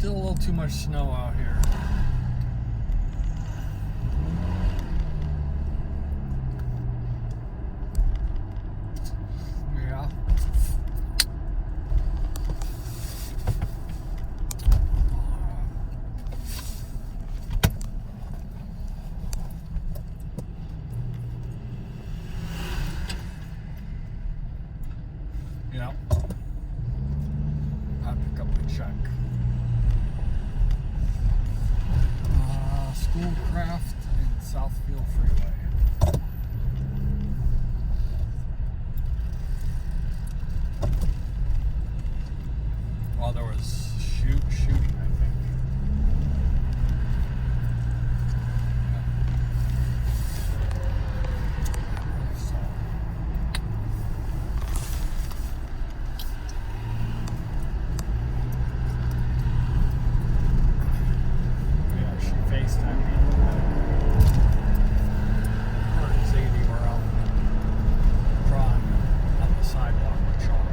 Still a little too much snow out here. Yeah. Yeah. I'll pick up my check. Schoolcraft and Southfield Freeway. Well, there was shooting, I think. Yeah, she FaceTimed me. Her and Zadie were out drawing on the sidewalk with chalk.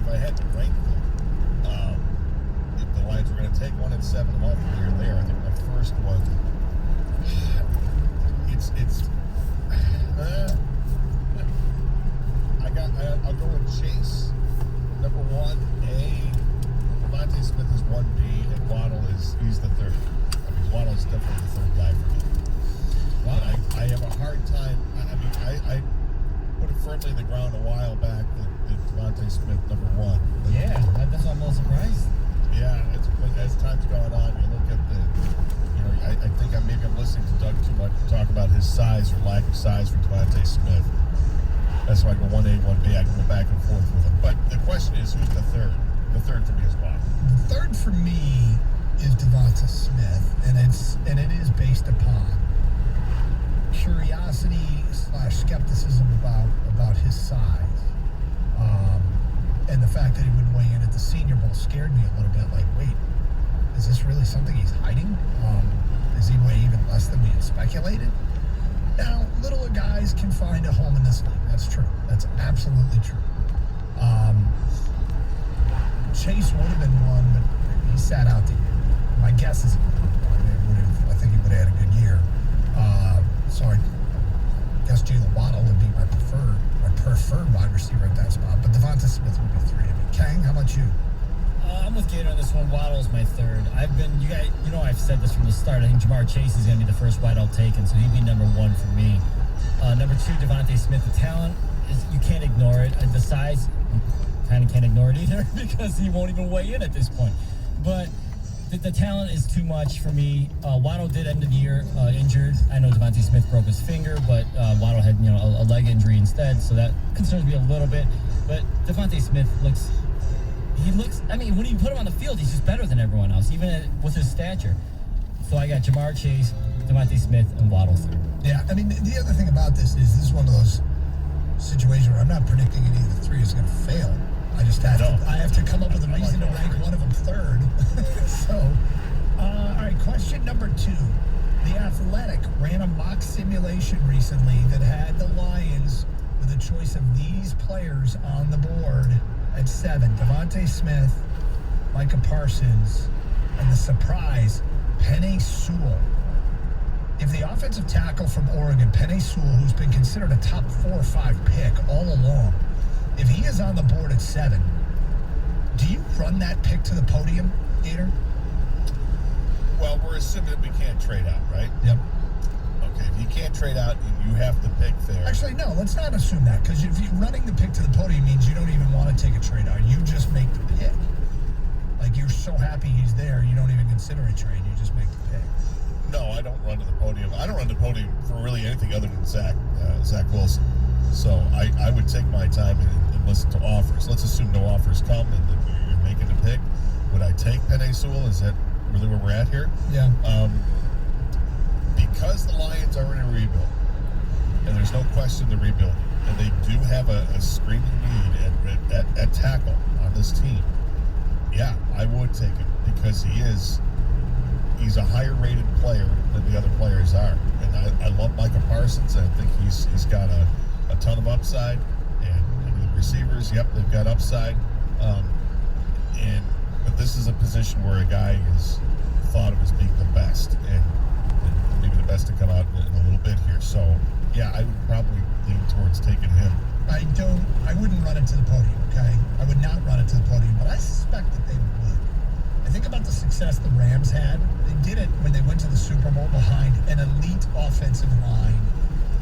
if I had to rank them, if the Lions were going to take 1 and 7 and all the year there, I think my first one, I'll go with Chase, number 1A. Devontae Smith is 1B, and Waddle he's the third. I mean, Waddle is definitely the third guy for me. But I have a hard time. I put it firmly in the ground a while back that Devontae Smith number 1. But yeah, that's why I'm a little surprised. yeah, but as time's going on, you look at I think maybe I'm listening to Doug too much talk about his size or lack of size for Devontae Smith. That's why I go 1A, 1B. I can go back and forth with him. But the question is, who's the third? The third for me is Waddle. The third for me is Devonta Smith, and it is based upon curiosity / skepticism about his size, and the fact that he would weigh in at the Senior Bowl scared me a little bit. Like, wait, is this really something he's hiding? Does he weigh even less than we had speculated? Now, littler guys can find a home in this league. That's true. That's absolutely true. Chase would have been one, but he sat out the year. My guess is I think he would have had a good year. So I guess Jalen Waddle would be my preferred wide receiver at that spot, but Devonta Smith would be 3 to me. Kang, how about you? I'm with Gator on this one. Waddle's my third. I've said this from the start. I think Jamar Chase is going to be the first wide I'll take, and so he'd be number 1 for me. Number 2, Devontae Smith. The talent you can't ignore it. The size, you kind of can't ignore it either because he won't even weigh in at this point. But the talent is too much for me. Waddle did end of the year injured. I know Devontae Smith broke his finger, but Waddle had a leg injury instead, so that concerns me a little bit. But Devontae Smith looks. When you put him on the field, he's just better than everyone else, even with his stature. So I got Jamar Chase, Devontae Smith, and Waddle third. Yeah, the other thing about this is one of those situations where I'm not predicting any of the 3 is going to fail. I just have to come up with a reason to rank one of them third. So, all right, question number 2. The Athletic ran a mock simulation recently that had the Lions with a choice of these players on the board at 7. Devontae Smith, Micah Parsons, and the surprise, Penei Sewell. If the offensive tackle from Oregon, Penei Sewell, who's been considered a top 4 or 5 pick all along, if he is on the board at 7, do you run that pick to the podium, Gator? Well, we're assuming that we can't trade out, right? Yep. Okay, if you can't trade out, you have to pick there. Actually, no, let's not assume that, because if you're running the pick to the podium means you don't even want to take a trade out. You just make the pick. Like, you're so happy he's there, you don't even consider a trade. You just make the pick. No, I don't run to the podium. I don't run to the podium for really anything other than Zach Wilson. So I would take my time and listen to offers. Let's assume no offers come and that you're making a pick. Would I take Penei Sewell? Is that really where we're at here? Yeah. Because the Lions are in a rebuild, and there's no question they're rebuilding, and they do have a screaming need at tackle on this team, yeah, I would take him because he's a higher rated player than the other players are. And I love Micah Parsons, and I think he's got a ton of upside. And the receivers, yep, they've got upside. But this is a position where a guy is thought of as being the best, and maybe the best to come out in a little bit here. So, yeah, I would probably lean towards taking him. I wouldn't run it to the podium, okay? I would not run it to the podium, but I suspect that they would. I think about the success the Rams had. They did it when they went to the Super Bowl behind an elite offensive line.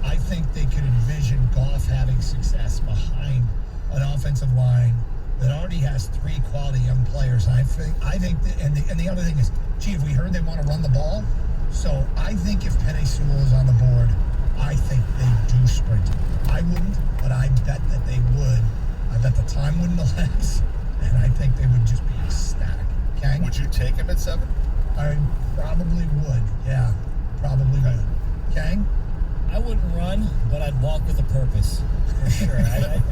I think they could envision Goff having success behind an offensive line that already has 3 quality young players. And I think that, and the other thing is, if we heard they want to run the ball, so I think if Penei Sewell is on the board, I think they do sprint it. I wouldn't, but I bet that they would. I bet the time wouldn't elapse, and I think they would just be ecstatic. Okay? Would you take him at 7? I probably would. Yeah, probably would. Okay? I wouldn't run, but I'd walk with a purpose, for sure. I'd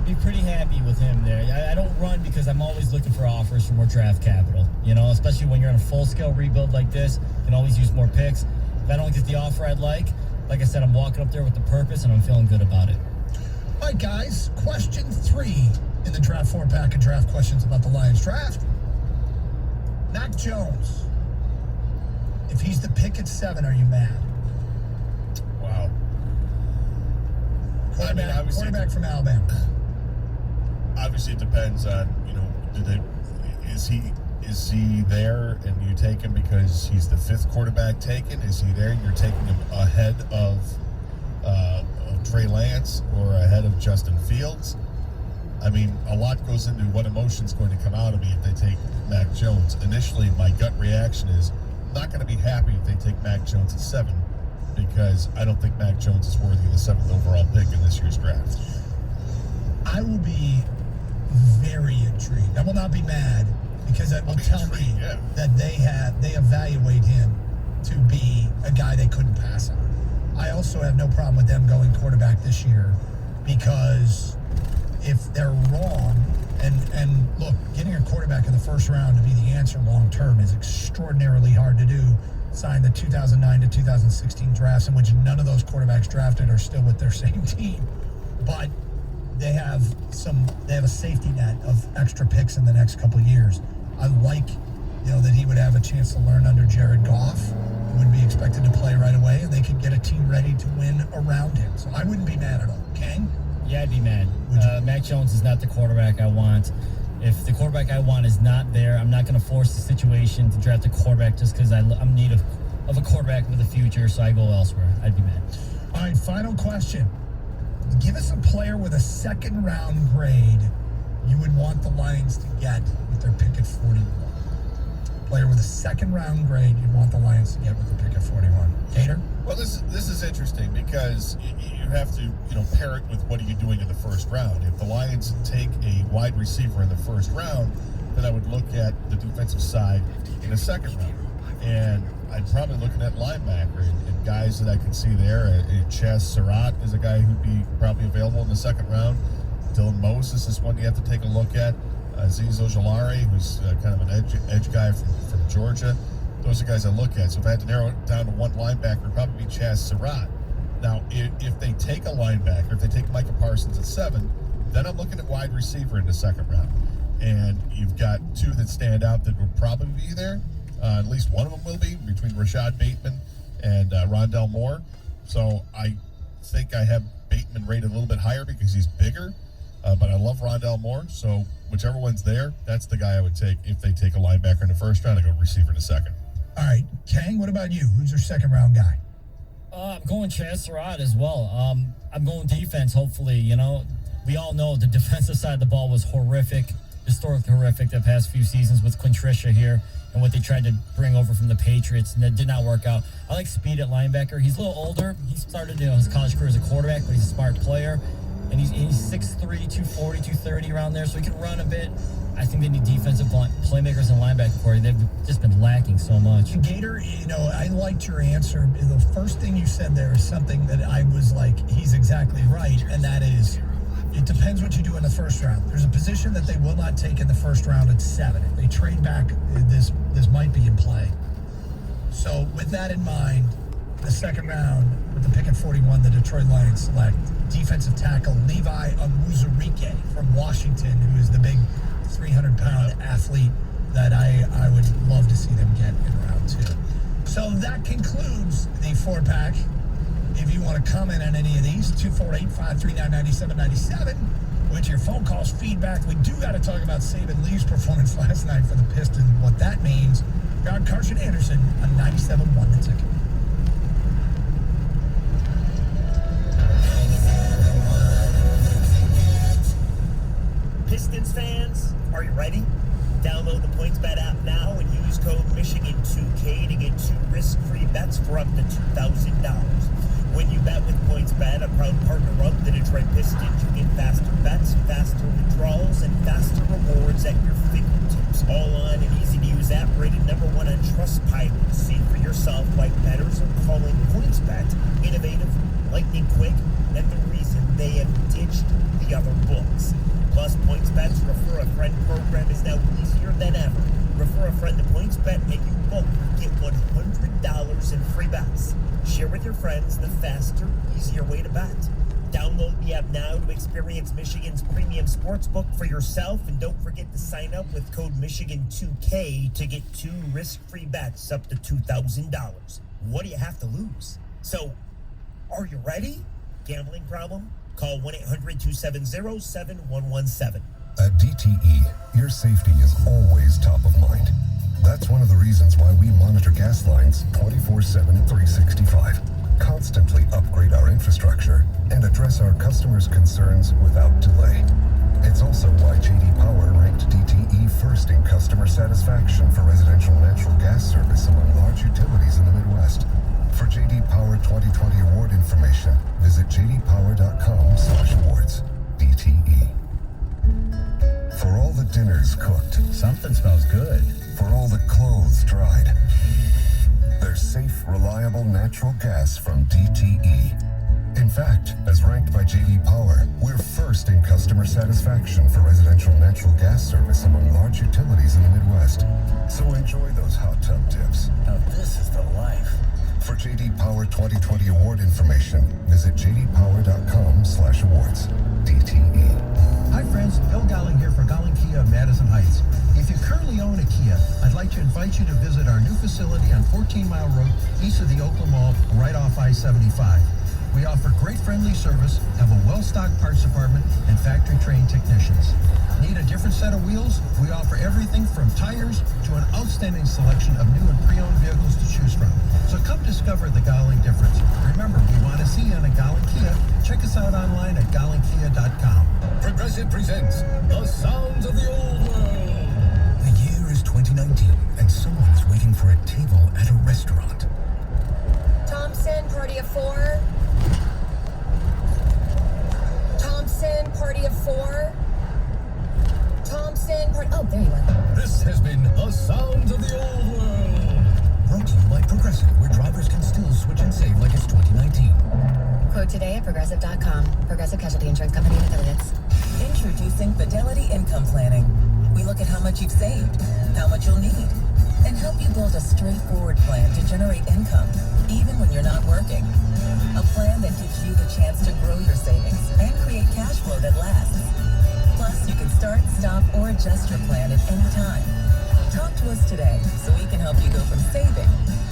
be pretty happy with him there. I don't run because I'm always looking for offers for more draft capital, especially when you're in a full-scale rebuild like this. You can always use more picks. If I don't get the offer I'd like I said, I'm walking up there with the purpose, and I'm feeling good about it. All right, guys, question 3. in the Draft 4-pack and draft questions about the Lions draft. Mac Jones. If he's the pick at 7, are you mad? Wow. Quarterback from Alabama. Obviously, it depends on, is he there and you take him because he's the 5th quarterback taken? Is he there and you're taking him ahead of Trey Lance or ahead of Justin Fields? I mean, a lot goes into what emotion's going to come out of me if they take Mac Jones. Initially, my gut reaction is I'm not going to be happy if they take Mac Jones at 7 because I don't think Mac Jones is worthy of the 7th overall pick in this year's draft. I will be very intrigued. I will not be mad because that will tell me that they evaluate him to be a guy they couldn't pass on. I also have no problem with them going quarterback this year because if they're wrong, and look, getting a quarterback in the first round to be the answer long term is extraordinarily hard to do. Sign the 2009 to 2016 drafts in which none of those quarterbacks drafted are still with their same team, but they have a safety net of extra picks in the next couple of years. I like, that he would have a chance to learn under Jared Goff. He wouldn't be expected to play right away, and they could get a team ready to win around him. So I wouldn't be mad at all. Kang? Yeah, I'd be mad. Mac Jones is not the quarterback I want. If the quarterback I want is not there, I'm not going to force the situation to draft a quarterback just because I'm in need of a quarterback with a future, so I go elsewhere. I'd be mad. All right, final question. Give us a player with a 2nd round grade you would want the Lions to get with their pick at 41. Player with a 2nd round grade you'd want the Lions to get with the pick at 41. Gator? Well, this is interesting because you have to, pair it with what are you doing in the first round. If the Lions take a wide receiver in the first round, then I would look at the defensive side in the 2nd round. And I'm probably looking at linebacker and guys that I can see there. Chaz Surratt is a guy who'd be probably available in the 2nd round. Dylan Moses is one you have to take a look at. Azeez Ojulari, who's kind of an edge guy from Georgia. Those are guys I look at. So if I had to narrow it down to one linebacker, it'd probably be Chaz Surratt. Now, if they take a linebacker, if they take Micah Parsons at 7, then I'm looking at wide receiver in the 2nd round. And you've got 2 that stand out that will probably be there. At least one of them will be, between Rashad Bateman and Rondell Moore. So I think I have Bateman rated a little bit higher because he's bigger. But I love Rondell Moore. So whichever one's there, that's the guy I would take if they take a linebacker in the first round. I go receiver in the 2nd. All right, Kang, what about you? Who's your 2nd round guy? I'm going Chaz Surratt as well. I'm going defense, hopefully. We all know the defensive side of the ball was horrific, historically horrific the past few seasons with Quinn Trisha here and what they tried to bring over from the Patriots, and that did not work out. I like speed at linebacker. He's a little older. He started his college career as a quarterback, but he's a smart player. And he's 6'3", 240, 230 around there, so he can run a bit. I think they need defensive playmakers and linebacker core. They've just been lacking so much. Gator, I liked your answer. The first thing you said there is something that I was like, he's exactly right, and that is, it depends what you do in the first round. There's a position that they will not take in the first round at 7. If they trade back, this might be in play. So with that in mind, the 2nd round, with the pick at 41, the Detroit Lions select defensive tackle Levi Onwuzurike from Washington, who is the big 300-pound athlete that I would love to see them get in round 2. So that concludes the 4-pack. If you want to comment on any of these, 248-539-9797 with your phone calls, feedback. We do got to talk about Saban Lee's performance last night for the Pistons, what that means. Got Carson Anderson on 97.1 The Ticket. Pistons fans, are you ready? Download the PointsBet app now and use code Michigan2K to get 2 risk-free bets for up to $2,000. When you bet with PointsBet, a proud partner of the Detroit Pistons, you get faster bets, faster withdrawals, and faster rewards at your fingertips. All on an easy-to-use app rated #1 on Trustpilot. See for yourself why bettors are calling PointsBet innovative, lightning quick, and the reason they have ditched the other books. Plus, PointsBet's Refer a Friend program is now easier than ever. Refer a friend to PointsBet and you both get $100 in free bets. Share with your friends the faster, easier way to bet. Download the app now to experience Michigan's premium sportsbook for yourself, and don't forget to sign up with code Michigan2K to get 2 risk-free bets up to $2,000. What do you have to lose? So, are you ready? Gambling problem? Call 1-800-270-7117. At DTE, your safety is always top of mind. That's one of the reasons why we monitor gas lines 24/7, 365, constantly upgrade our infrastructure, and address our customers' concerns without delay. It's also why J.D. Power ranked DTE first in customer satisfaction for residential natural gas service among large utilities in the Midwest. For J.D. Power 2020 award information, visit jdpower.com/awards. DTE. For all the dinners cooked, Something smells good. for all the clothes dried, there's safe, reliable natural gas from DTE. In fact, as ranked by J.D. Power, we're first in customer satisfaction for residential natural gas service among large utilities in the Midwest. So enjoy those hot tub tips. Now this is the life. For J.D. Power 2020 award information, visit jdpower.com/awards. DTE. Hi friends, Bill Golling here for Golling Kia of Madison Heights. If you currently own a Kia, I'd like to invite you to visit our new facility on 14 Mile Road, east of the Oakland Mall, right off I-75. We offer great friendly service, have a well-stocked parts department, and factory-trained technicians. Need a different set of wheels? We offer everything from tires to an outstanding selection of new and pre-owned vehicles to choose from. So come discover the Golling difference. Remember, we want to see you in a Golling Kia. Check us out online at gollingkia.com. Progressive presents The Sounds of the Old World. The year is 2019, and someone is waiting for a table at a restaurant. Thompson, party of 4. Thompson, party of 4. Thompson, party... Oh, there you are. This has been The Sounds of the Old World. Brought to you by Progressive, where drivers can still switch and save like it's 2019. Quote today at Progressive.com. Progressive Casualty Insurance Company and Affiliates. Introducing Fidelity Income Planning. We look at how much you've saved, how much you'll need, and help you build a straightforward plan to generate income, even when you're not working. A plan that gives you the chance to grow your savings and create cash flow that lasts. Plus, you can start, stop, or adjust your plan at any time. Talk to us today so we can help you go from saving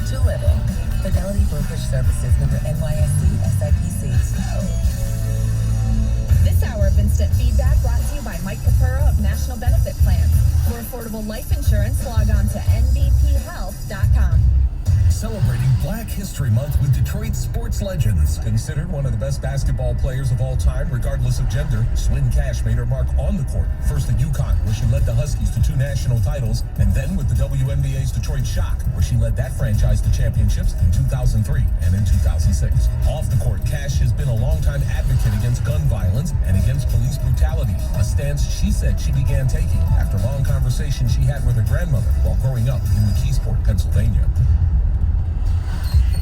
to living. Fidelity Brokerage Services, member NYSE, SIPC. This hour of Instant Feedback brought to you by Mike Capurro of National Benefit Plans. For affordable life insurance, log on to nbphealth.com. Celebrating Black History Month with Detroit sports legends. Considered one of the best basketball players of all time, regardless of gender, Swin Cash made her mark on the court. First at UConn, where she led the Huskies to 2 national titles, and then with the WNBA's Detroit Shock, where she led that franchise to championships in 2003 and in 2006. Off the court, Cash has been a longtime advocate against gun violence and against police brutality, a stance she said she began taking after long conversations she had with her grandmother while growing up in McKeesport, Pennsylvania.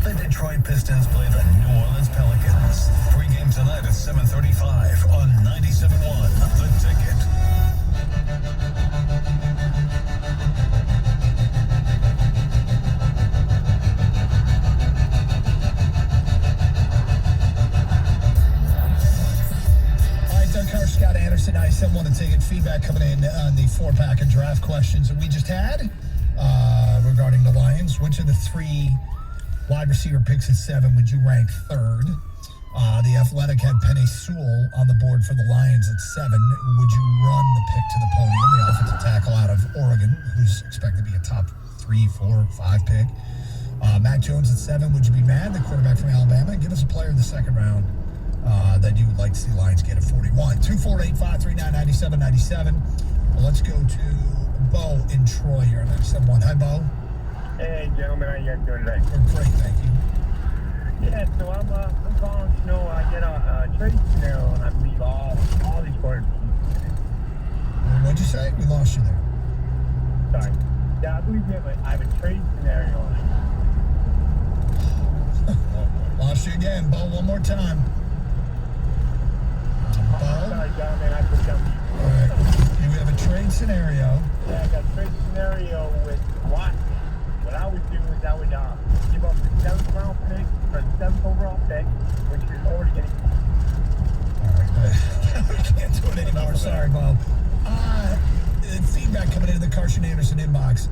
The Detroit Pistons play the New Orleans Pelicans. Pre-game tonight at 7:35 on 97.1 The Ticket. All right, Doug Carr, Scott Anderson, I said want to take it. Feedback coming in on the 4-pack of draft questions that we just had regarding the Lions. Which of the 3 wide receiver picks at 7 would you rank third? The Athletic had Penei Sewell on the board for the Lions at 7. Would you run the pick to the podium? The offensive tackle out of Oregon, who's expected to be a top 3, 4, 5 pick. Mac Jones at 7. Would you be mad? The quarterback from Alabama. Give us a player in the second round that you would like to see Lions get at 41. 248-539-9797. Well, let's go to Bo in Troy here on 97.1. Hi, Bo. Hey, gentlemen, how you guys doing today? We're great, thank you. Yeah, so I'm calling to know I get a trade scenario, and I believe all these players. What'd you say? We lost you there. Sorry. Yeah, I believe I have a trade scenario. Lost you again, Bo. One more time. Bo. Sorry, gentlemen, I put down. All right. You have a trade scenario. Yeah, I got a trade scenario with Watt. What I would do is I would give up the 7th round pick, or the 7th overall pick, which you're already getting. right, Bo. Feedback coming into the Carson Anderson inbox.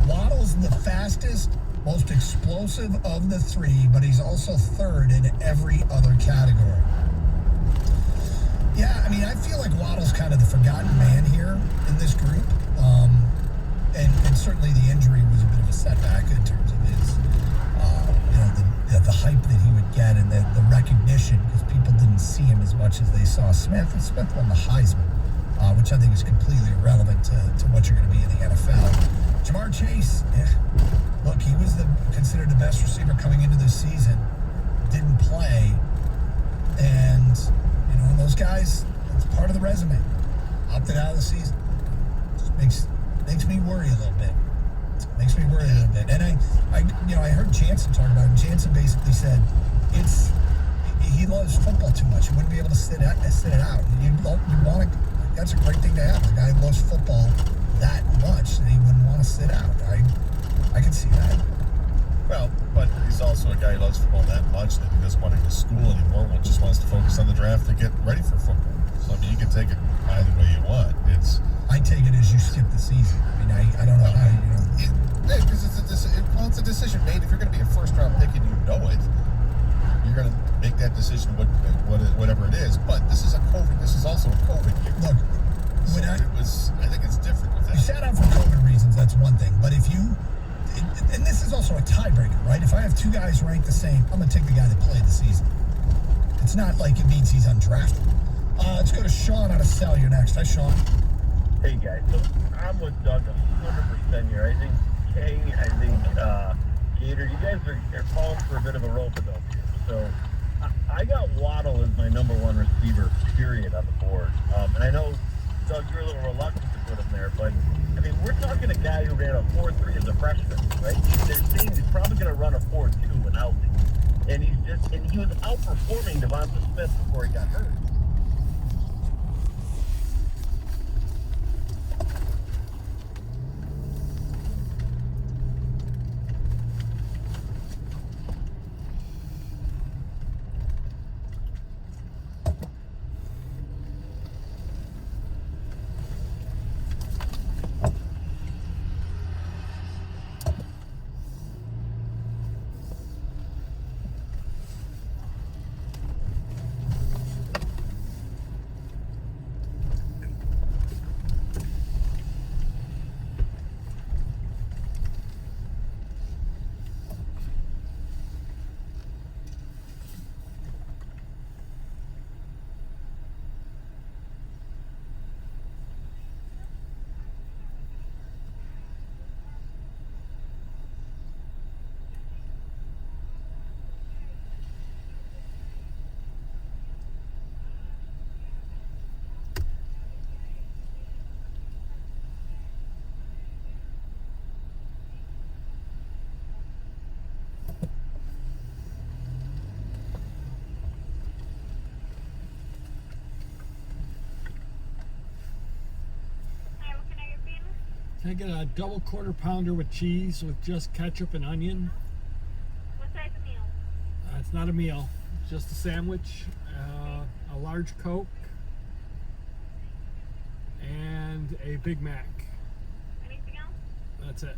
Waddle's the fastest, most explosive of the three, but he's also third in every other category. Yeah, I mean, I feel like Waddle's kind of the forgotten man here in this group. And certainly the injury was a bit of a setback in terms of his, the hype that he would get and the recognition, because people didn't see him as much as they saw Smith. And Smith won the Heisman, which I think is completely irrelevant to what you're going to be in the NFL. Jamar Chase, look, he was considered the best receiver coming into this season. Didn't play. And, those guys, it's part of the resume. Opted out of the season. Just makes me worry a little bit. And I heard Jansen talk about it. Jansen basically said he loves football too much. He wouldn't be able to sit it out. That's a great thing to have. The guy who loves football that much that he wouldn't want to sit out. I can see that. Well, but he's also a guy who loves football that much that he doesn't want to go to school anymore. One just wants to focus on the draft and get ready for football. So, I mean, you can take it either way you want. I take it as you skip the season. I mean, I don't know how because it's a decision made. If you're going to be a first-round pick and you know it, you're going to make that decision, whatever it is. But this is also a COVID year. Look, I think it's different with that. You sat out for COVID reasons, that's one thing. But if you, and this is also a tiebreaker, right? If I have two guys ranked the same, I'm going to take the guy that played the season. It's not like it means he's undrafted. Let's go to Sean out of Cell. You're next. Hi, Sean. Hey, guys. So I'm with Doug 100% here. I think Kay, Gator, you guys are calling for a bit of a rope-a-dope here. So I got Waddle as my number one receiver, period, on the board. And I know, Doug, you're a little reluctant to put him there, but, I mean, we're talking a guy who ran a 4.3 as a freshman, right? They're saying he's probably going to run a 4.2 when healthy. And he was outperforming Devonta Smith before he got hurt. Can I get a double quarter pounder with cheese with just ketchup and onion? What size of meal? It's not a meal, it's just a sandwich, a large Coke, and a Big Mac. Anything else? That's it.